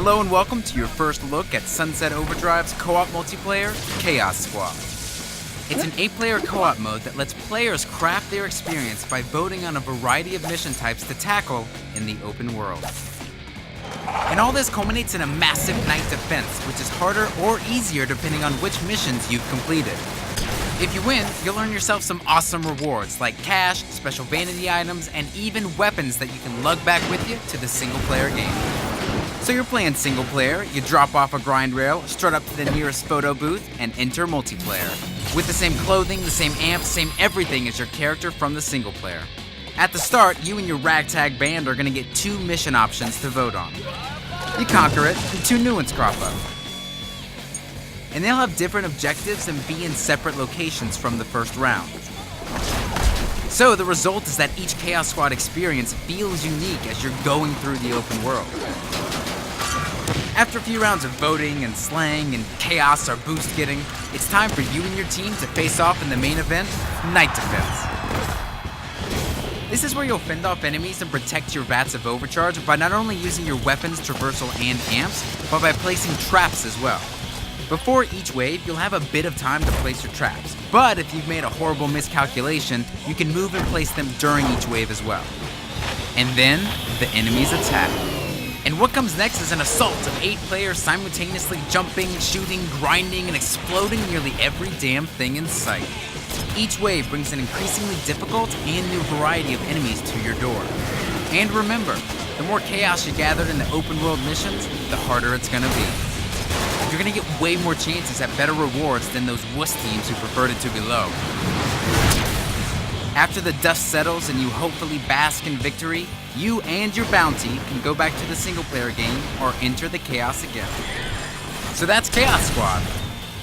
Hello and welcome to your first look at Sunset Overdrive's co-op multiplayer, Chaos Squad. It's an 8-player co-op mode that lets players craft their experience by voting on a variety of mission types to tackle in the open world. And all this culminates in a massive night defense, which is harder or easier depending on which missions you've completed. If you win, you'll earn yourself some awesome rewards like cash, special vanity items, and even weapons that you can lug back with you to the single-player game. So you're playing single player, you drop off a grind rail, strut up to the nearest photo booth, and enter multiplayer. With the same clothing, the same amp, same everything as your character from the single player. At the start, you and your ragtag band are gonna get 2 mission options to vote on. You conquer it, and 2 new ones crop up. And they'll have different objectives and be in separate locations from the first round. So the result is that each Chaos Squad experience feels unique as you're going through the open world. After a few rounds of voting and slang and chaos or boost getting, it's time for you and your team to face off in the main event, Night Defense. This is where you'll fend off enemies and protect your vats of overcharge by not only using your weapons, traversal, and amps, but by placing traps as well. Before each wave, you'll have a bit of time to place your traps, but if you've made a horrible miscalculation, you can move and place them during each wave as well. And then, the enemies attack. And what comes next is an assault of 8 players simultaneously jumping, shooting, grinding, and exploding nearly every damn thing in sight. Each wave brings an increasingly difficult and new variety of enemies to your door. And remember, the more chaos you gathered in the open world missions, the harder it's gonna be. You're gonna get way more chances at better rewards than those wuss teams who preferred it to be low. After the dust settles and you hopefully bask in victory, you and your bounty can go back to the single-player game or enter the chaos again. So that's Chaos Squad,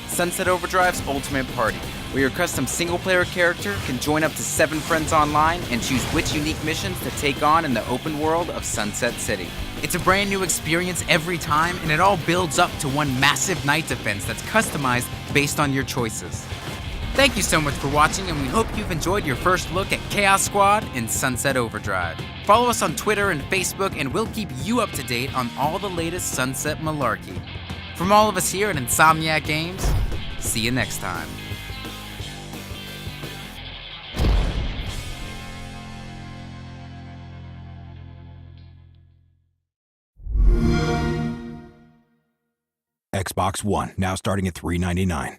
Sunset Overdrive's ultimate party, where your custom single-player character can join up to 7 friends online and choose which unique missions to take on in the open world of Sunset City. It's a brand new experience every time, and it all builds up to one massive night defense that's customized based on your choices. Thank you so much for watching, and we hope you've enjoyed your first look at Chaos Squad in Sunset Overdrive. Follow us on Twitter and Facebook, and we'll keep you up to date on all the latest Sunset malarkey. From all of us here at Insomniac Games, see you next time. Xbox One, now starting at $399.